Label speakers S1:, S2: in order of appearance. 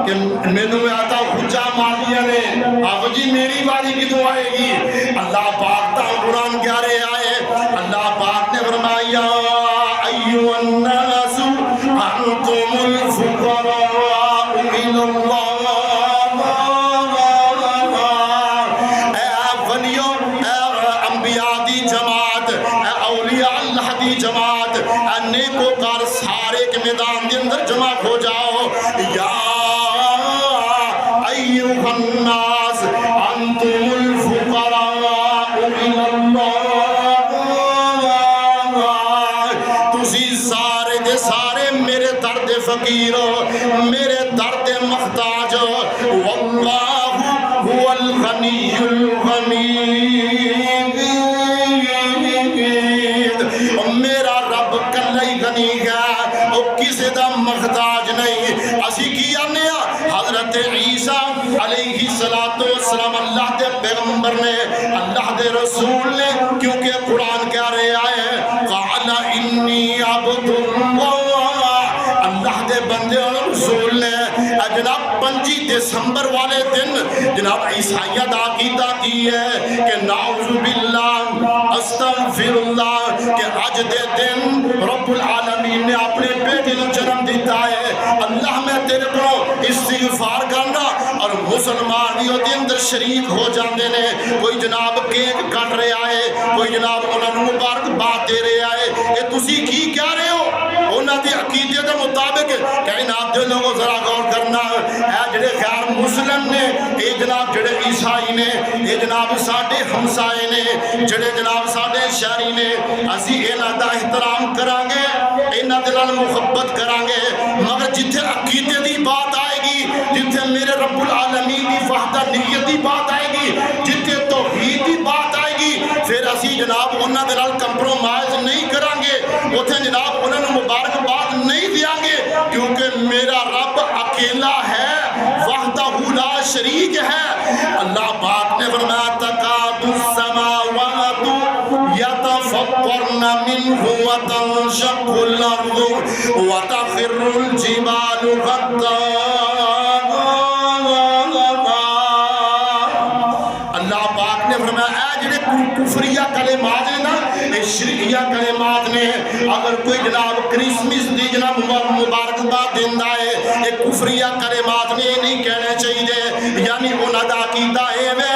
S1: کہ مینوں آتا خجا مالیہ نے آپ جی میری باری کدوں آئے گی؟ اللہ پاک تا قرآن کیا رہے آئے؟ اللہ پاک نے فرمایا ایوہ الناس انتم الفقراء الی اللہ، اے ولیوں، اے انبیاء دی جماعت، اے اولیاء اللہ دی جماعت، اے نیکوکار سارے کے میدان دے اندر جمع ہو جاؤ. یا ایوہ الناس انتم الفقراء الی اللہ، تسی سارے دے سارے میرے درد فقیر، میرے درد محتاج، واللہ هو الغنی الحمید، میرا رب کلہی غنی ہے، وہ کسی دا محتاج نہیں. اسی کی آنے حضرت عیسیٰ علیہ السلام اللہ دے پیغمبر نے، اللہ دے رسول نے، کیونکہ قرآن کیا رہے آئے قال انی عبد اللہ، اللہ دے بندے اور رسول نے جناب 25 دسمبر والے دن جناب عیسائیت عقیدہ کی ہے کہ نعوذ باللہ استغفر اللہ، کہ آج دے دن رب العالمین نے اپنے بیٹے کو جنم دیتا ہے. اللہ میں تیرے کو استغفار کرنا اور مسلمان بھی ہوتے اندر شریک ہو جاندے نے. کوئی جناب کیک کٹ رہے آئے، کوئی جناب انہوں نے مبارکباد دے رہے آئے. اے تسی کی کیا رہے ہو؟ انہوں نے عقیدے کے مطابق کائنات دے لوگوں ذرا غور کرنا، اے جڑے غیر مسلم نے، اے جناب جڑے عیسائی نے، اے جناب ساڈے ہمسائے نے، جڑے جناب ساڈے شہری نے، اسی انہاں دا احترام کران گے، انہاں دے نال محبت کران گے، مگر جتھے عقیدے دی بات آئے گی، جتھے میرے رب العالمین دی وحدانیت دی بات آئے گی، جتھے توحید دی بات آئے گی، پھر اسی جناب انہاں دے نال کمپرومائز نہیں کران گے، اوتھے جناب انہاں نوں مبارکباد نہیں دیاں گے، کیونکہ میرا رب اکیلا ہے، وحدہ لا شریک ہے. اللہ پاک نے فرمایا تکاد السماوات یتفطرن منہ وتنشق الارض وتخر الجبال غدا. اللہ پاک نے فرمایا اے جڑے کفریہ کلمات ہیں نا، اے شرکیہ کلمات نے، اگر کوئی جناب کرسمس دی جناب مبارکباد دیندا ہے، اے کفریہ کلمات نے نہیں کہنے چاہیے. یعنی انہاں دا عقیدہ اے وے